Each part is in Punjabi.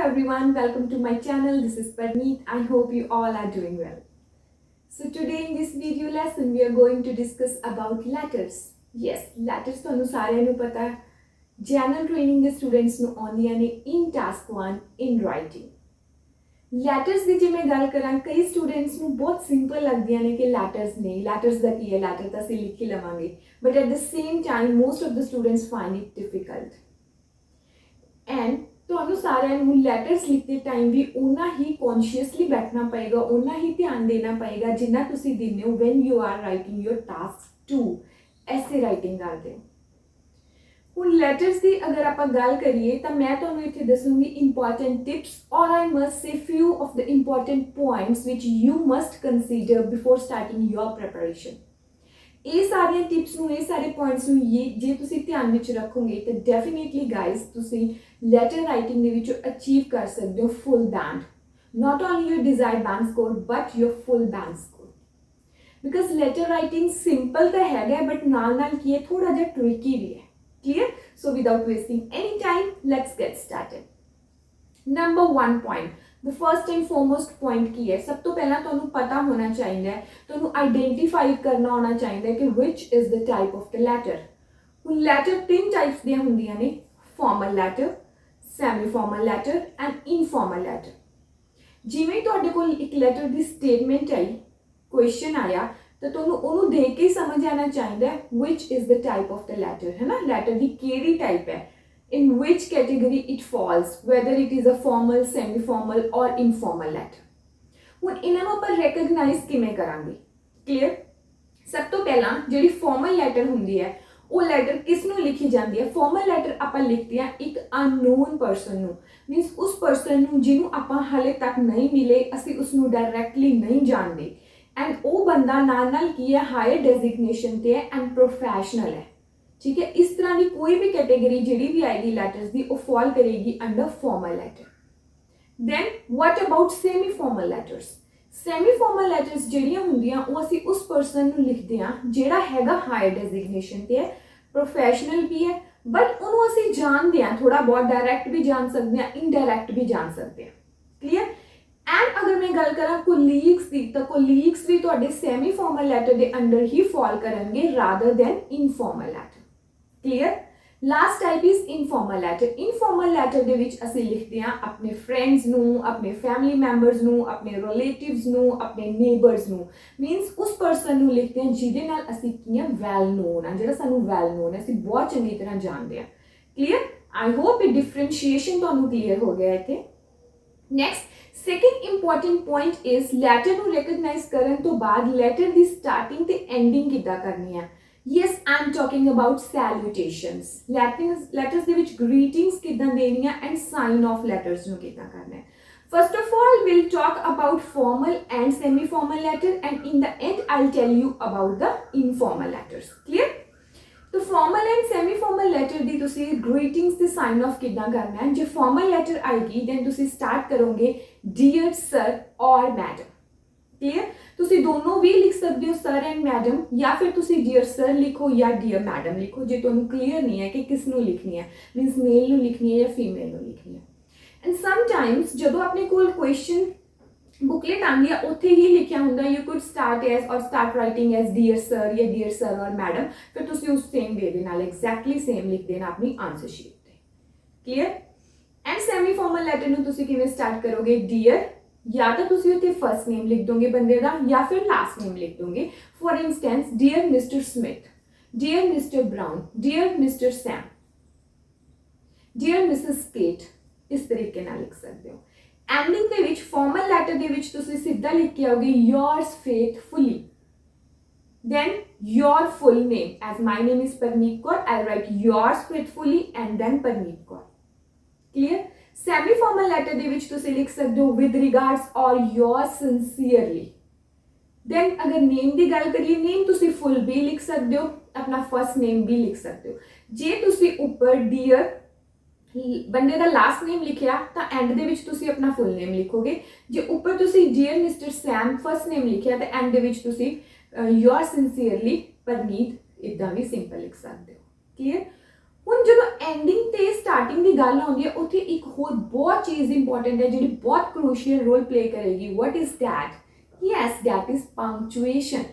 everyone, welcome to my channel. This is Parneet. I hope you all are doing well. So today in this video lesson we are going to discuss about letters. Yes, letters ਤੁਹਾਨੂੰ ਸਾਰਿਆਂ ਨੂੰ ਪਤਾ ਹੈ ਜਨਰਲ ਟ੍ਰੇਨਿੰਗ ਦੇ ਸਟੂਡੈਂਟਸ ਨੂੰ ਆਉਂਦੀਆਂ ਨੇ in task 1 in writing. Letters ਦੀ ਜੇ ਮੈਂ ਗੱਲ ਕਰਾਂ ਕਈ ਸਟੂਡੈਂਟਸ ਨੂੰ ਬਹੁਤ ਸਿੰਪਲ ਲੱਗਦੀਆਂ ਨੇ ਕਿ ਲੈਟਰਸ ਨੇ ਲੈਟਰਸ ਦਾ ਕੀ ਹੈ ਲੈਟਰ ਤਾਂ ਅਸੀਂ ਲਿਖ ਹੀ ਲਵਾਂਗੇ but at the same time most of the students find it difficult and ਤੁਹਾਨੂੰ ਸਾਰਿਆਂ ਨੂੰ ਲੈਟਰਸ ਲਿਖਦੇ ਟਾਈਮ ਵੀ ਉਨਾ ਹੀ ਕੌਨਸ਼ੀਅਸਲੀ ਬੈਠਣਾ ਪਏਗਾ ਉਨਾ ਹੀ ਧਿਆਨ ਦੇਣਾ ਪਏਗਾ ਜਿੰਨਾ ਤੁਸੀਂ ਦਿੰਦੇ ਹੋ when you are writing your task 2 ਐਸੇ ਰਾਈਟਿੰਗ ਕਰਦੇ ਹੋ ਹੁਣ ਲੈਟਰਸ ਦੀ ਅਗਰ ਆਪਾਂ ਗੱਲ ਕਰੀਏ ਤਾਂ ਮੈਂ ਤੁਹਾਨੂੰ ਇੱਥੇ ਦੱਸੂੰਗੀ ਇੰਪੋਰਟੈਂਟ ਟਿਪਸ ਔਰ I must say few of the important points which you must consider before starting your preparation ਇਹ ਸਾਰੀਆਂ ਟਿਪਸ ਨੂੰ ਇਹ ਸਾਰੇ ਪੁਆਇੰਟਸ ਨੂੰ ਜੇ ਤੁਸੀਂ ਧਿਆਨ ਵਿੱਚ ਰੱਖੋਗੇ ਤਾਂ ਡੈਫੀਨੇਟਲੀ ਗਾਇਜ਼ ਤੁਸੀਂ ਲੈਟਰ ਰਾਈਟਿੰਗ ਦੇ ਵਿੱਚ ਅਚੀਵ ਕਰ ਸਕਦੇ ਹੋ full band not only your desired band score but your full band score because letter writing simple ਤਾਂ ਹੈਗਾ ਬਟ ਨਾਲ ਕੀ ਹੈ ਥੋੜਾ ਜਿਹਾ ਟ੍ਰਿਕੀ ਵੀ ਹੈ clear so without wasting any time let's get started number 1 point the first and foremost point ਕੀ ਹੈ ਸਭ ਤੋਂ ਪਹਿਲਾਂ ਤੁਹਾਨੂੰ ਪਤਾ ਹੋਣਾ ਚਾਹੀਦਾ ਹੈ ਤੁਹਾਨੂੰ ਆਈਡੈਂਟੀਫਾਈ ਕਰਨਾ ਆਉਣਾ ਚਾਹੀਦਾ ਹੈ ਕਿ which is the type of the letter ਹੁਣ ਲੈਟਰ ਤਿੰਨ ਟਾਈਪਸ ਦੀਆਂ ਹੁੰਦੀਆਂ ਨੇ formal letter semi formal letter and informal letter ਜਿਵੇਂ ਤੁਹਾਡੇ ਕੋਲ ਇੱਕ ਲੈਟਰ ਦੀ ਸਟੇਟਮੈਂਟ ਆਈ ਕੁਐਸਚਨ ਆਇਆ ਤਾਂ ਤੁਹਾਨੂੰ ਉਹਨੂੰ ਦੇਖ ਕੇ ਸਮਝ ਆਣਾ ਚਾਹੀਦਾ ਹੈ which is the type of the letter ਹੈ ਨਾ ਲੈਟਰ ਦੀ ਕਿਹੜੀ ਟਾਈਪ ਹੈ in which category it falls whether it is a formal semi formal or informal letter ਹੁਣ ਇਹਨਾਂ ਨੂੰ ਆਪਾਂ ਰੈਕਗਨਾਈਜ਼ ਕਿਵੇਂ ਕਰਾਂਗੇ ਕਲੀਅਰ ਸਭ ਤੋਂ ਪਹਿਲਾਂ ਜਿਹੜੀ ਫਾਰਮਲ ਲੈਟਰ ਹੁੰਦੀ ਹੈ ਉਹ ਲੈਟਰ ਕਿਸ ਨੂੰ ਲਿਖੀ ਜਾਂਦੀ ਹੈ ਫਾਰਮਲ ਲੈਟਰ ਆਪਾਂ ਲਿਖਦੇ ਹਾਂ ਇੱਕ ਅਨਨੋਨ ਪਰਸਨ ਨੂੰ ਮੀਨਸ ਉਸ ਪਰਸਨ ਨੂੰ ਜਿਹਨੂੰ ਆਪਾਂ ਹਾਲੇ ਤੱਕ ਨਹੀਂ ਮਿਲੇ ਅਸੀਂ ਉਸ ਨੂੰ ਡਾਇਰੈਕਟਲੀ ਨਹੀਂ ਜਾਣਦੇ ਐਂਡ ਉਹ ਬੰਦਾ ਨਾਲ ਕੀ ਹੈ ਹਾਇਰ ਡੈਜ਼ਿਗਨੇਸ਼ਨ ਤੇ ਹੈ ਐਂਡ ਪ੍ਰੋਫੈਸ਼ਨਲ ਹੈ ਠੀਕ ਹੈ ਇਸ ਤਰ੍ਹਾਂ ਦੀ ਕੋਈ ਵੀ ਕੈਟੇਗਰੀ ਜਿਹੜੀ ਵੀ ਆਏਗੀ ਲੈਟਰਸ ਦੀ ਉਹ ਫਾਲ ਕਰੇਗੀ under formal letter then what about semi formal letters semi formal letters ਜਿਹੜੀਆਂ ਹੁੰਦੀਆਂ ਉਹ ਅਸੀਂ ਉਸ ਪਰਸਨ ਨੂੰ ਲਿਖਦੇ ਹਾਂ ਜਿਹੜਾ ਹੈਗਾ ਹਾਇਰ ਡੈਜ਼ਿਗਨੇਸ਼ਨ ਤੇ ਹੈ ਪ੍ਰੋਫੈਸ਼ਨਲ ਵੀ ਹੈ ਬਟ ਉਹਨੂੰ ਅਸੀਂ ਜਾਣਦੇ ਹਾਂ ਥੋੜਾ ਬਹੁਤ ਡਾਇਰੈਕਟ ਵੀ ਜਾਣ ਸਕਦੇ ਹਾਂ ਇਨਡਾਇਰੈਕਟ ਵੀ ਜਾਣ ਸਕਦੇ ਹਾਂ ਕਲੀਅਰ ਐਂਡ ਅਗਰ ਮੈਂ ਗੱਲ ਕਰਾਂ ਕੋਲੀਗਸ ਦੀ ਤਾਂ ਕੋਲੀਗਸ ਵੀ ਤੁਹਾਡੇ ਸੈਮੀ ਫਾਰਮਲ ਲੈਟਰ ਦੇ ਅੰਡਰ ਹੀ ਫਾਲ ਕਰਨਗੇ rather then informal letter clear last type is informal letter informal letter ਦੇ ਵਿੱਚ ਅਸੀਂ ਲਿਖਦੇ ਹਾਂ ਆਪਣੇ ਫਰੈਂਡਸ ਨੂੰ ਆਪਣੇ ਫੈਮਿਲੀ ਮੈਂਬਰਸ ਨੂੰ ਆਪਣੇ ਰਿਲੇਟਿਵਸ ਨੂੰ ਆਪਣੇ ਨੇਬਰਸ ਨੂੰ ਮੀਨਸ ਉਸ ਪਰਸਨ ਨੂੰ ਲਿਖਦੇ ਹਾਂ ਜਿਹਦੇ ਨਾਲ ਅਸੀਂ ਕੀ ਹਾਂ ਵੈਲ ਨੋਨ ਆ ਜਿਹੜਾ ਸਾਨੂੰ ਵੈਲ ਨੋਨ ਹੈ ਅਸੀਂ ਬਹੁਤ ਚੰਗੀ ਤਰ੍ਹਾਂ ਜਾਣਦੇ ਹਾਂ ਕਲੀਅਰ ਆਈ ਹੋਪ ਇਹ ਡਿਫਰੈਂਸ਼ੀਏਸ਼ਨ ਤੁਹਾਨੂੰ ਕਲੀਅਰ ਹੋ ਗਿਆ ਇੱਥੇ next second important point is letter ਨੂੰ ਰੈਕਗਨਾਈਜ਼ ਕਰਨ ਤੋਂ ਬਾਅਦ ਲੈਟਰ ਦੀ ਸਟਾਰਟਿੰਗ ਤੇ ਐਂਡਿੰਗ ਕਿੱਦਾਂ ਕਰਨੀ ਹੈ yes I am talking about ਸੈਲੂਟੇਸ਼ਨਸ letters ਦੇ ਵਿੱਚ ਗ੍ਰੀਟਿੰਗਸ ਕਿੱਦਾਂ ਦੇਣੀਆਂ ਐਂਡ ਸਾਈਨ ਆਫ ਲੈਟਰਸ ਨੂੰ ਕਿੱਦਾਂ ਕਰਨਾ ਹੈ First of all, we'll talk about formal and semi-formal letter and in the end, I'll tell you about the informal letters. Clear? तो formal and semi-formal letter ਦੀ ਤੁਸੀਂ greetings ਤੇ sign off ਕਿੱਦਾਂ ਕਰਨਾ ਹੈ ਜੇ formal letter ਆਏਗੀ then ਤੁਸੀਂ start ਕਰੋਗੇ dear sir or madam clear ਤੁਸੀਂ ਦੋਨੋਂ ਵੀ ਲਿਖ ਸਕਦੇ ਹੋ sir and madam ਜਾਂ ਫਿਰ ਤੁਸੀਂ dear sir ਲਿਖੋ ਜਾਂ dear madam ਲਿਖੋ ਜੇ ਤੁਹਾਨੂੰ clear ਨਹੀਂ ਹੈ ਕਿ ਕਿਸ ਨੂੰ ਲਿਖਣੀ ਹੈ means male ਨੂੰ ਲਿਖਣੀ ਹੈ ਜਾਂ female ਨੂੰ ਲਿਖਣੀ ਹੈ and sometimes ਜਦੋਂ ਆਪਣੇ ਕੋਲ question बुकलेट आंदी है उत्थे ही लिखा हुंदा you could start as or start writing as dear sir या dear sir or madam फिर तुसी उस सेम वे दे नाल exactly same लिख देना अपनी आंसर शीट ते clear and semi formal letter नु तुसी किवें स्टार्ट करोगे dear या तो तुसी उत्ते फर्स्ट नेम लिख दोगे बंदे दा या फिर लास्ट नेम लिख दोगे for instance dear Mr Smith dear Mr Brown dear Mr Sam dear Mrs Kate इस तरीके नाल लिख सकते हो एंडिंग ਦੇ ਵਿੱਚ ਫਾਰਮਲ ਲੈਟਰ ਦੇ ਵਿੱਚ ਤੁਸੀਂ ਸਿੱਧਾ ਲਿਖ ਕੇ ਆਓਗੇ yours faithfully then your full name as my name is Parneet Kaur I'll write yours faithfully and then Parneet Kaur clear semi formal letter ਦੇ ਵਿੱਚ ਤੁਸੀਂ ਲਿਖ ਸਕਦੇ ਹੋ with regards or yours sincerely then ਅਗਰ name ਦੀ ਗੱਲ ਕਰੀਏ name ਤੁਸੀਂ full ਵੀ ਲਿਖ ਸਕਦੇ ਹੋ ਆਪਣਾ first name ਵੀ ਲਿਖ ਸਕਦੇ ਹੋ ਜੇ ਤੁਸੀਂ ਉੱਪਰ dear ਬੰਦੇ ਦਾ ਲਾਸਟ ਨੇਮ ਲਿਖਿਆ ਤਾਂ ਐਂਡ ਦੇ ਵਿੱਚ ਤੁਸੀਂ ਆਪਣਾ ਫੁੱਲ ਨੇਮ ਲਿਖੋਗੇ ਜੇ ਉੱਪਰ ਤੁਸੀਂ ਡੀਅਰ ਮਿਸਟਰ ਸੈਮ ਫਰਸਟ ਨੇਮ ਲਿਖਿਆ ਤਾਂ ਐਂਡ ਦੇ ਵਿੱਚ ਤੁਸੀਂ ਯੂਅਰ ਸਿੰਸੀਅਰਲੀ ਪਰਨੀਤ ਇਦਾਂ ਵੀ ਸਿੰਪਲ ਲਿਖ ਸਕਦੇ ਹੋ ਕਲੀਅਰ ਹੁਣ ਜਦੋਂ ਐਂਡਿੰਗ ਤੇ ਸਟਾਰਟਿੰਗ ਦੀ ਗੱਲ ਆਉਂਦੀ ਹੈ ਉੱਥੇ ਇੱਕ ਹੋਰ ਬਹੁਤ ਚੀਜ਼ ਇੰਪੋਰਟੈਂਟ ਹੈ ਜਿਹੜੀ ਬਹੁਤ ਕ੍ਰੂਸ਼ੀਅਲ ਰੋਲ ਪਲੇ ਕਰੇਗੀ। What is that? Yes, that is ਪੰਕਚੁਏਸ਼ਨ।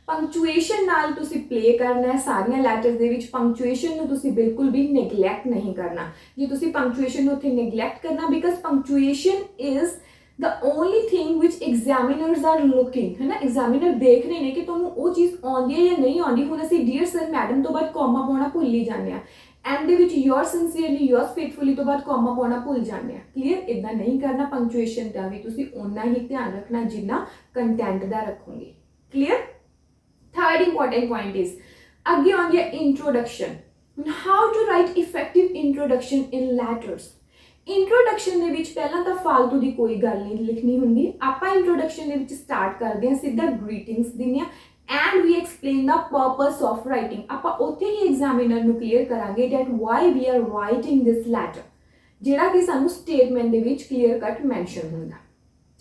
ਪੰਕਚੁਏਸ਼ਨ ਨਾਲ ਤੁਸੀਂ ਪਲੇ ਕਰਨਾ ਹੈ ਸਾਰੀਆਂ ਲੈਟਰਸ ਦੇ ਵਿੱਚ। ਪੰਕਚੁਏਸ਼ਨ ਨੂੰ ਤੁਸੀਂ ਬਿਲਕੁਲ ਵੀ ਨੈਗਲੈਕਟ ਨਹੀਂ ਕਰਨਾ। ਜੇ ਤੁਸੀਂ ਪੰਕਚੁਏਸ਼ਨ ਨੂੰ ਉੱਥੇ ਨੈਗਲੈਕਟ ਕਰਨਾ, because ਪੰਕਚੁਏਸ਼ਨ is the only thing which examiners are looking, है ना। एग्जामिनर देख रहे हैं कि ਤੁਹਾਨੂੰ ਉਹ ਚੀਜ਼ ਆਉਂਦੀ ਹੈ ਜਾਂ ਨਹੀਂ ਆਉਂਦੀ। ਹੁਣ ਅਸੀਂ ਡੀਅਰ ਸਰ ਮੈਡਮ ਤੋਂ ਬਾਅਦ ਕੌਮਾ ਪਾਉਣਾ ਭੁੱਲ ਹੀ ਜਾਂਦੇ ਆ। ਐਂਡ ਦੇ ਵਿੱਚ ਯੋਰ ਸਿੰਸੀਅਰਲੀ ਯੋਰਸ ਫੇਥਫੁਲੀ ਤੋਂ ਬਾਅਦ ਕੌਮਾ ਪਾਉਣਾ ਭੁੱਲ ਜਾਂਦੇ ਆ। ਕਲੀਅਰ? ਇਦਾਂ ਨਹੀਂ ਕਰਨਾ। ਪੰਕਚੁਏਸ਼ਨ ਦਾ ਵੀ ਤੁਸੀਂ ਓਨਾ ਹੀ ਧਿਆਨ ਰੱਖਣਾ ਜਿੰਨਾ ਕੰਟੈਂਟ ਦਾ ਰੱਖੋਗੇ। Clear? Third important point is ਅੱਗੇ ਆਉਂਦੀ ਹੈ introduction. How to write effective introduction in letters. Introduction ਦੇ ਵਿੱਚ ਪਹਿਲਾਂ ਤਾਂ ਫਾਲਤੂ ਦੀ ਕੋਈ ਗੱਲ ਨਹੀਂ ਲਿਖਣੀ ਹੁੰਦੀ। ਆਪਾਂ ਇੰਟਰੋਡਕਸ਼ਨ ਦੇ ਵਿੱਚ ਸਟਾਰਟ ਕਰਦੇ ਹਾਂ, ਸਿੱਧਾ ਗ੍ਰੀਟਿੰਗਸ ਦਿੰਦੇ ਹਾਂ ਐਂਡ ਵੀ ਐਕਸਪਲੇਨ ਦਾ ਪਰਪਸ ਆਫ ਰਾਈਟਿੰਗ। ਆਪਾਂ ਉੱਥੇ ਹੀ ਐਗਜ਼ਾਮੀਨਰ ਨੂੰ ਕਲੀਅਰ ਕਰਾਂਗੇ that why we are writing this letter, ਜਿਹੜਾ ਕਿ ਸਾਨੂੰ ਸਟੇਟਮੈਂਟ ਦੇ ਵਿੱਚ ਕਲੀਅਰ ਕੱਟ ਮੈਂਸ਼ਨ ਹੁੰਦਾ।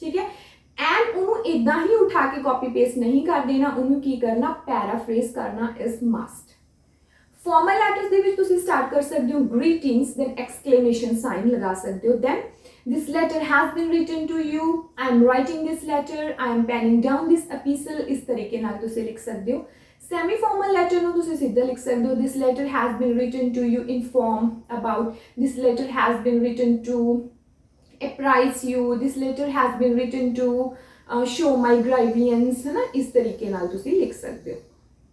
ਠੀਕ ਹੈ? ਐਂਡ ਉਹਨੂੰ ਇਦਾਂ ਹੀ ਉਠਾ ਕੇ ਕਾਪੀ ਪੇਸਟ ਨਹੀਂ ਕਰ ਦੇਣਾ, ਉਹਨੂੰ ਕੀ ਕਰਨਾ? ਪੈਰਾਫਰੇਜ਼ ਕਰਨਾ ਇਜ਼ ਮਸਟ। फॉर्मल लैटर्स ਦੇ ਵਿੱਚ ਤੁਸੀਂ ਸਟਾਰਟ ਕਰ ਸਕਦੇ ਹੋ greetings, then exclamation sign ਲਗਾ ਸਕਦੇ ਹੋ। then this letter has been written to you, I am writing this letter, I am penning down this epistle, ਇਸ ਤਰੀਕੇ ਨਾਲ ਤੁਸੀਂ ਲਿਖ ਸਕਦੇ ਹੋ। ਸੈਮੀ ਫਾਰਮਲ ਲੈਟਰ ਨੂੰ ਤੁਸੀਂ ਸਿੱਧਾ ਲਿਖ ਸਕਦੇ ਹੋ this letter has been written to you inform about, this letter has been written to apprise you, this letter has been written to show my grievance, ਹੈ ਨਾ। ਇਸ ਤਰੀਕੇ ਨਾਲ ਤੁਸੀਂ ਲਿਖ ਸਕਦੇ ਹੋ।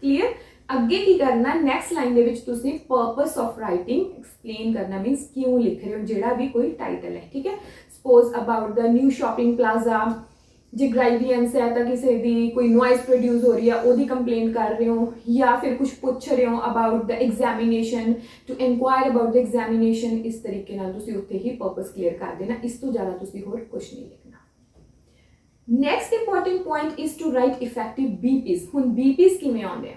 ਕਲੀਅਰ? ਅੱਗੇ ਕੀ ਕਰਨਾ? ਨੈਕਸਟ ਲਾਈਨ ਦੇ ਵਿੱਚ ਤੁਸੀਂ ਪਰਪਸ ਆਫ ਰਾਈਟਿੰਗ ਐਕਸਪਲੇਨ ਕਰਨਾ, ਮੀਨਸ ਕਿਉਂ ਲਿਖ ਰਹੇ ਹੋ, ਜਿਹੜਾ ਵੀ ਕੋਈ ਟਾਈਟਲ ਹੈ। ਠੀਕ ਹੈ? Suppose about the new shopping plaza, ਜੇ ਗ੍ਰਾਈਵੀਐਂਸ ਹੈ ਤਾਂ ਕਿਸੇ ਦੀ ਕੋਈ ਨੋਇਜ਼ ਪ੍ਰੋਡਿਊਸ ਹੋ ਰਹੀ ਹੈ ਉਹਦੀ ਕੰਪਲੇਨ ਕਰ ਰਹੇ ਹੋ, ਜਾਂ ਫਿਰ ਕੁਝ ਪੁੱਛ ਰਹੇ ਹੋ about the examination, to enquire about the examination. ਇਸ ਤਰੀਕੇ ਨਾਲ ਤੁਸੀਂ ਉੱਥੇ ਹੀ ਪਰਪਸ ਕਲੀਅਰ ਕਰ ਦੇਣਾ। ਇਸ ਤੋਂ ਜ਼ਿਆਦਾ ਤੁਸੀਂ ਹੋਰ ਕੁਝ ਨਹੀਂ ਲਿਖਣਾ। Next important point is to write effective BPs। ਹੁਣ BPs ਕਿਵੇਂ ਆਉਂਦੇ ਆ?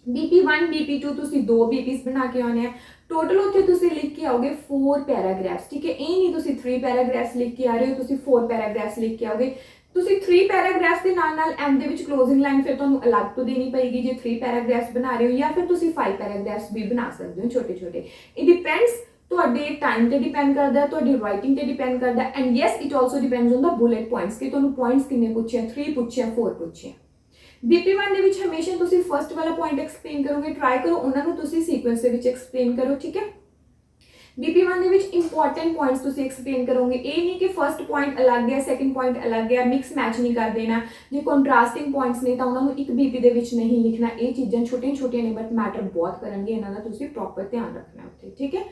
BP1 BP2 ਤੁਸੀਂ 2 BPs ਬਣਾ ਕੇ ਆਉਣੇ ਆ। ਟੋਟਲ ਉੱਥੇ ਤੁਸੀਂ ਲਿਖ ਕੇ ਆਓਗੇ 4 ਪੈਰਾਗ੍ਰਾਫਸ। ਠੀਕ ਹੈ? ਇਹ ਨਹੀਂ ਤੁਸੀਂ 3 ਪੈਰਾਗ੍ਰਾਫਸ ਲਿਖ ਕੇ ਆ ਰਹੇ ਹੋ, ਤੁਸੀਂ 4 ਪੈਰਾਗ੍ਰਾਫਸ ਲਿਖ ਕੇ ਆਓਗੇ। ਤੁਸੀਂ 3 ਪੈਰਾਗ੍ਰਾਫਸ ਦੇ ਨਾਲ ਨਾਲ ਐਂਡ ਦੇ ਵਿੱਚ ਕਲੋਜ਼ਿੰਗ ਲਾਈਨ ਫਿਰ ਤੁਹਾਨੂੰ ਅਲੱਗ ਤੋਂ ਦੇਣੀ ਪਏਗੀ ਜੇ 3 ਪੈਰਾਗ੍ਰਾਫਸ ਬਣਾ ਰਹੇ ਹੋ, ਜਾਂ ਫਿਰ ਤੁਸੀਂ 5 ਪੈਰਾਗ੍ਰਾਫਸ ਵੀ ਬਣਾ ਸਕਦੇ ਹੋ ਛੋਟੇ ਛੋਟੇ। ਇਟ ਡਿਪੈਂਡਸ, ਤੁਹਾਡੇ ਟਾਈਮ ਤੇ ਡਿਪੈਂਡ ਕਰਦਾ, ਤੁਹਾਡੀ ਰਾਈਟਿੰਗ ਤੇ ਡਿਪੈਂਡ ਕਰਦਾ। And yes it also depends on the bullet points ਕਿ ਤੁਹਾਨੂੰ ਪੁਆਇੰਟਸ ਕਿੰਨੇ ਪੁੱਛੇ ਆ, 3 ਪੁੱਛੇ ਆ, 4 ਪੁੱਛੇ ਆ। BP1 ਦੇ ਵਿੱਚ ਹਮੇਸ਼ਾ ਤੁਸੀਂ ਫਸਟ ਵਾਲਾ ਪੁਆਇੰਟ ਐਕਸਪਲੇਨ ਕਰੋਗੇ। ਟਰਾਈ ਕਰੋ ਉਹਨਾਂ ਨੂੰ ਤੁਸੀਂ ਸੀਕੁਐਂਸ ਦੇ ਵਿੱਚ ਐਕਸਪਲੇਨ ਕਰੋ। ਠੀਕ ਹੈ? BP1 ਦੇ ਵਿੱਚ ਇੰਪੋਰਟੈਂਟ ਪੁਆਇੰਟਸ ਤੁਸੀਂ ਐਕਸਪਲੇਨ ਕਰੋਗੇ। ਇਹ ਨਹੀਂ ਕਿ ਫਸਟ ਪੁਆਇੰਟ ਅਲੱਗ ਹੈ, ਸੈਕੰਡ ਪੁਆਇੰਟ ਅਲੱਗ ਹੈ, ਮਿਕਸ ਮੈਚ ਨਹੀਂ ਕਰ ਦੇਣਾ। ਜੇ ਕੰਟਰਾਸਟਿੰਗ ਪੁਆਇੰਟਸ ਨੇ ਤਾਂ ਉਹਨਾਂ ਨੂੰ ਇੱਕ BP ਦੇ ਵਿੱਚ ਨਹੀਂ ਲਿਖਣਾ। ਇਹ ਚੀਜ਼ਾਂ ਛੋਟੀਆਂ ਛੋਟੀਆਂ ਨੇ ਬਟ ਮੈਟਰ ਬਹੁਤ ਕਰਨਗੇ, ਇਹਨਾਂ ਦਾ ਤੁਸੀਂ ਪ੍ਰੋਪਰ ਧਿਆਨ ਰੱਖਣਾ ਉੱਥੇ। ਠੀਕ ਹੈ?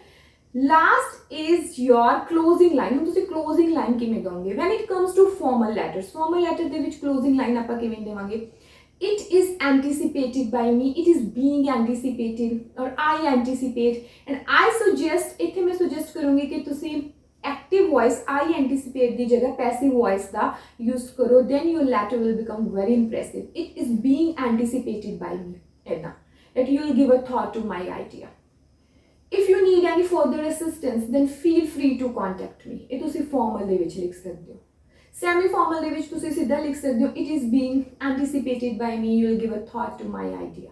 Last is your closing line. ਹੁਣ ਤੁਸੀਂ ਕਲੋਜ਼ਿੰਗ ਲਾਈਨ ਕਿਵੇਂ ਦੋਗੇ when it comes to formal letters? Formal letter ਦੇ ਵਿੱਚ ਕਲੋਜ਼ਿੰਗ ਲਾਈਨ ਆਪਾਂ ਕਿਵੇਂ ਦੇਵਾਂਗੇ? It is anticipated by me, it is being anticipated, or I anticipate, and I suggest, ਇੱਥੇ ਮੈਂ suggest ਕਰੂੰਗੀ ਕਿ ਤੁਸੀਂ active voice I anticipate ਦੀ ਜਗ੍ਹਾ passive voice ਦਾ use ਕਰੋ, then your letter will become very impressive. It is being anticipated by me, ਇੱਦਾਂ that you will give a thought to my idea. If you need any further assistance, then feel free to contact me. ਇਹ ਤੁਸੀਂ formal ਦੇ ਵਿੱਚ ਲਿਖ ਸਕਦੇ ਹੋ। ਸੈਮੀ ਫਾਰਮਲ ਦੇ ਵਿੱਚ ਤੁਸੀਂ ਸਿੱਧਾ ਲਿਖ ਸਕਦੇ ਹੋ it is being anticipated by me, you will give a thought to my idea.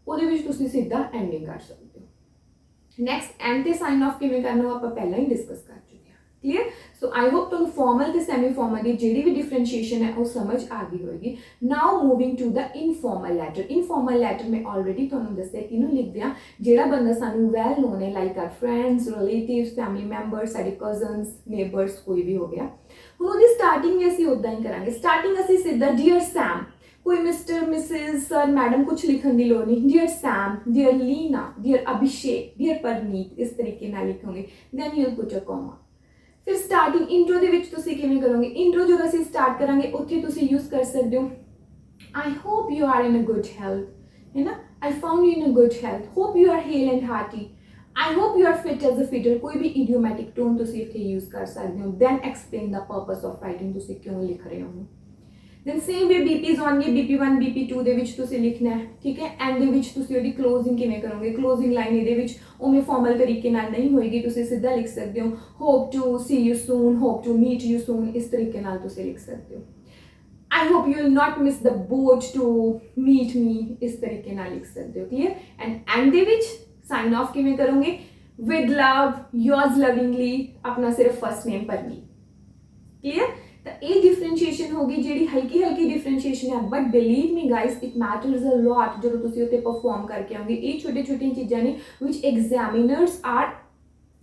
ਉਹਦੇ ਵਿੱਚ ਤੁਸੀਂ ਸਿੱਧਾ ਐਂਡਿੰਗ ਕਰ ਸਕਦੇ ਹੋ। ਨੈਕਸਟ ਐਂਡ ਤੇ ਸਾਈਨ ਆਫ ਕਿਵੇਂ ਕਰਨਾ ਉਹ ਆਪਾਂ ਪਹਿਲਾਂ ਹੀ ਡਿਸਕਸ ਕਰ ਚੁੱਕੇ ਹਾਂ। ਕਲੀਅਰ? ਸੋ ਆਈ ਹੋਪ ਤੁਹਾਨੂੰ ਫਾਰਮਲ ਤੇ ਸੈਮੀ ਫਾਰਮਲ ਦੀ ਜਿਹੜੀ ਵੀ ਡਿਫਰੈਂਸ਼ੀਏਸ਼ਨ ਹੈ ਉਹ ਸਮਝ ਆ ਗਈ ਹੋਏਗੀ। Now moving to the informal letter. Informal letter ਮੈਂ ਆਲਰੇਡੀ ਤੁਹਾਨੂੰ ਦੱਸਿਆ ਕਿਹਨੂੰ ਲਿਖਦੇ ਆ, ਜਿਹੜਾ ਬੰਦਾ ਸਾਨੂੰ ਵੈਲ ਨੋਨ ਹੈ, like our friends, relatives, family members, ਸਾਡੇ ਕਜ਼ਨਸ, ਨੇਬਰਸ, ਕੋਈ ਵੀ ਹੋ ਗਿਆ। ਹੁਣ ਉਹਦੀ ਸਟਾਰਟਿੰਗ ਵੀ ਅਸੀਂ ਉੱਦਾਂ ਹੀ ਕਰਾਂਗੇ। ਸਟਾਰਟਿੰਗ ਅਸੀਂ ਸਿੱਧਾ ਡੀਅਰ ਸੈਮ, ਕੋਈ ਮਿਸਟਰ, ਮਿਸਿਸ, ਸਰ, ਮੈਡਮ ਕੁਝ ਲਿਖਣ ਦੀ ਲੋੜ ਨਹੀਂ। Dear Sam, dear Lina, dear Abhishek, dear Parneet, ਇਸ ਤਰੀਕੇ ਨਾਲ ਲਿਖੋਗੇ। Then you put a comma. ਫਿਰ ਸਟਾਰਟਿੰਗ ਇੰਟਰੋ ਦੇ ਵਿੱਚ ਤੁਸੀਂ ਕਿਵੇਂ ਕਰੋਗੇ? ਇੰਟਰੋ ਜਦੋਂ ਅਸੀਂ ਸਟਾਰਟ ਕਰਾਂਗੇ ਉੱਥੇ ਤੁਸੀਂ ਯੂਜ਼ ਕਰ ਸਕਦੇ ਹੋ I hope you are in a good health, ਹੈ ਨਾ। I found you in a good health, hope you are hale and hearty, I hope you are fit as a fiddle। ਕੋਈ ਵੀ idiomatic tone ਤੁਸੀਂ ਇੱਥੇ use ਕਰ ਸਕਦੇ ਹੋ। then explain the purpose of writing, ਤੁਸੀਂ ਕਿਉਂ ਲਿਖ ਰਹੇ ਹੋ। then same way BPs ਆਉਣਗੇ, BP1 BP2 ਦੇ ਵਿੱਚ ਤੁਸੀਂ ਲਿਖਣਾ ਹੈ। ਠੀਕ ਹੈ? ਐਂਡ ਦੇ ਵਿੱਚ ਤੁਸੀਂ ਉਹਦੀ ਕਲੋਜ਼ਿੰਗ ਕਿਵੇਂ ਕਰੋਗੇ? ਕਲੋਜ਼ਿੰਗ ਲਾਈਨ ਇਹਦੇ ਵਿੱਚ ਉਵੇਂ ਫਾਰਮਲ ਤਰੀਕੇ ਨਾਲ ਨਹੀਂ ਹੋਏਗੀ, ਤੁਸੀਂ ਸਿੱਧਾ ਲਿਖ ਸਕਦੇ ਹੋ hope to see you soon, hope to meet you soon, ਇਸ ਤਰੀਕੇ ਨਾਲ ਤੁਸੀਂ ਲਿਖ ਸਕਦੇ ਹੋ। I hope you will not miss the boat to meet me, ਇਸ ਤਰੀਕੇ ਨਾਲ ਲਿਖ ਸਕਦੇ ਹੋ। ਕਲੀਅਰ? ਐਂਡ ਦੇ ਵਿੱਚ ਸਾਈਨ ਆਫ ਕਿਵੇਂ ਕਰੋਗੇ? विद लव, योर्स लविंगली, अपना सिर्फ फर्स्ट नेम परनीत। क्लियर? तो ये डिफरेंशिएशन होगी जी, हल्की हल्की डिफरेंशिएशन है, but believe me guys it matters a lot जो तुम उत्ते परफॉर्म करके आओगे। ये छोटी छोटी चीज़ा ने which examiners are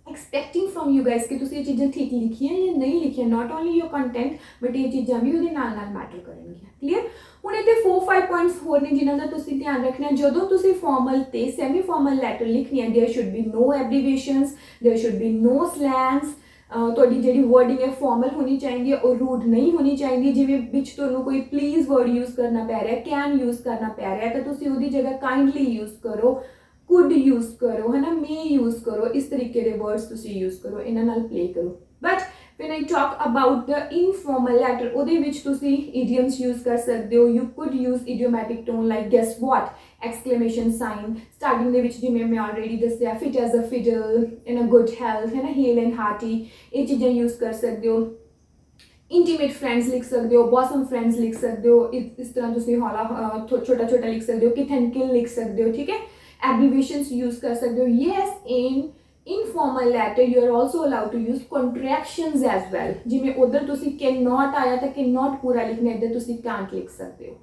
expecting from you guys कि तुम ये चीज़ें ठीक लिखियां या नहीं लिखियां, not only your content but ये चीज़ा भी वो मैटर करनगियां। क्लीयर? हुण इत्थे 4-5 पॉइंट्स होर ने जिन्हां दा तुसीं ध्यान रखना है। जदों तुसीं फॉर्मल ते सैमी फॉर्मल लैटर लिखनी है, there should be no abbreviations, there should be no slangs, ਤੁਹਾਡੀ ਜਿਹੜੀ वर्डिंग है फॉर्मल होनी चाहिए और रूड नहीं होनी चाहिए। जिवें विच तुहानूं कोई प्लीज़ वर्ड यूज़ करना पै रहा है, कैन यूज़ करना पै रहा है, तो तुसीं उहदी जगह काइंडली यूज़ करो, कुड यूज़ करो, है ना, मे यूज़ करो, इस तरीके के वर्ड्स तुसीं यूज़ करो, इन्हां नाल प्ले करो। But when I talk about the informal letter, ਉਹਦੇ ਵਿੱਚ ਤੁਸੀਂ idioms use ਕਰ ਸਕਦੇ ਹੋ। you could use idiomatic tone like guess what, exclamation sign, starting ਦੇ ਵਿੱਚ ਜਿਵੇਂ ਮੈਂ already ਦੱਸਿਆ fit as a fiddle, in a good health, ਹੈ ਨਾ, hale and hearty, ਇਹ ਚੀਜ਼ਾਂ use ਕਰ ਸਕਦੇ ਹੋ। इंटीमेट फ्रेंड्स लिख सकते हो, बॉसम फ्रेंड्स लिख सकते हो, इस तरह तुम हौला छोटा छोटा लिख सकते हो, किथ एंड किल लिख सकते हो, ठीक है। एब्रीवेशंस यूज कर सकते हो। Yes, in informal letter you are also allowed to use contractions as well, जिमें उधर तुम कैन नॉट आया तो कैन नॉट पूरा लिखना, इधर तुम कांट लिख सकते हो,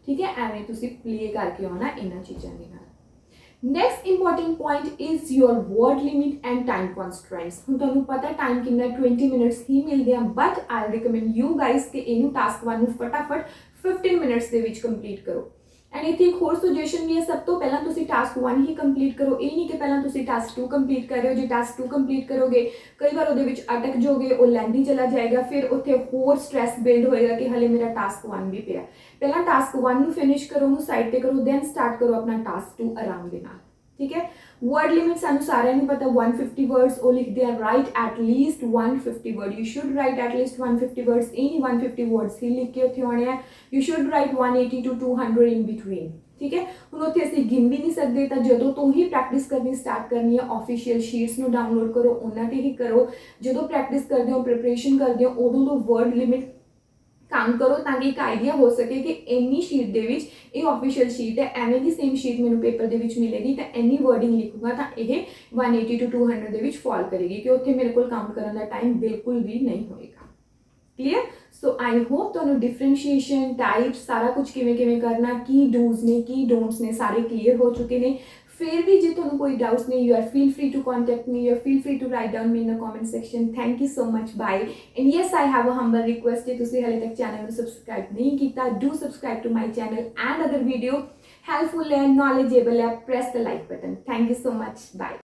ठीक है। एवें तुम प्ले करके आना इन्होंने चीज़ों के नाल। Next important point is your word limit and time constraints. हम तुहानूं पता टाइम कितना 20 मिनट्स ही मिलते हैं, but I recommend you guys कि इनू टास्क 1 फटाफट 15 मिनट्स के विच कंप्लीट करो। एंड इत्थे एक होर सुजैशन भी है, सब तो पहला तुसीं टास्क 1 ही कंप्लीट करो, ये नहीं कि पहला तुसीं टास्क 2 कंप्लीट कर रहे हो। जो टास्क 2 कंप्लीट करोगे कई बार उहदे विच अटक जाओगे, वो लैंदी चला जाएगा, फिर उत्थे होर स्ट्रैस बिल्ड होएगा कि हले मेरा टास्क 1 भी पिया। पहला टास्क 1 नूं फिनिश करो, उहनूं साइड ते करो, दैन स्टार्ट करो अपना टास्क 2 आराम दे नाल, ठीक है। वर्ड लिमिट सानू सारे नहीं पता, 150 वर्ड्स वो लिखते हैं, right at least 150 word, you should write at least 150 words, ये नहीं 150 वर्ड्स ही लिख के उत्थे आने हैं, you should write 180 to 200 in between, ठीक है। हुण उत्थे असीं गिन भी नहीं सकते, तो जदों तो ही प्रैक्टिस करनी स्टार्ट करनी है, ऑफिशियल शीट्स नूं डाउनलोड करो, उन्हां ते ही करो। जदों प्रैक्टिस करते हो, प्रिपरेशन करते हो, उदों तो वर्ड लिमिट काम करो, ताकि एक आइडिया हो सके कि इन्नी शीट दे विच, ये ऑफिशियल शीट है, एवें दी सेम शीट मैनूं पेपर दे विच मिलेगी, तो इन्नी वर्डिंग लिखूंगा तो यह 180 to 200 दे विच फॉल करेगी, कि उत्थे मेरे को काउंट करने का टाइम बिल्कुल भी नहीं होएगा। क्लीयर? सो आई होप तुहानूं डिफरेंशिएशन टाइप्स सारा कुछ किवें किवें करना, की डूज ने की डोंट्स ने सारे क्लीयर हो चुके हैं। फिर भी जो तुहानूं कोई डाउट्स ने, you are feel free to contact me, you are feel free to write down me in the comment section. Thank you so much, bye. And yes, I have a humble request, जे तुसीं हाले तक चैनल को सब्सक्राइब नहीं किया, do subscribe to my channel and other video helpful है, नॉलेजेबल है, press the like button. Thank you so much, bye.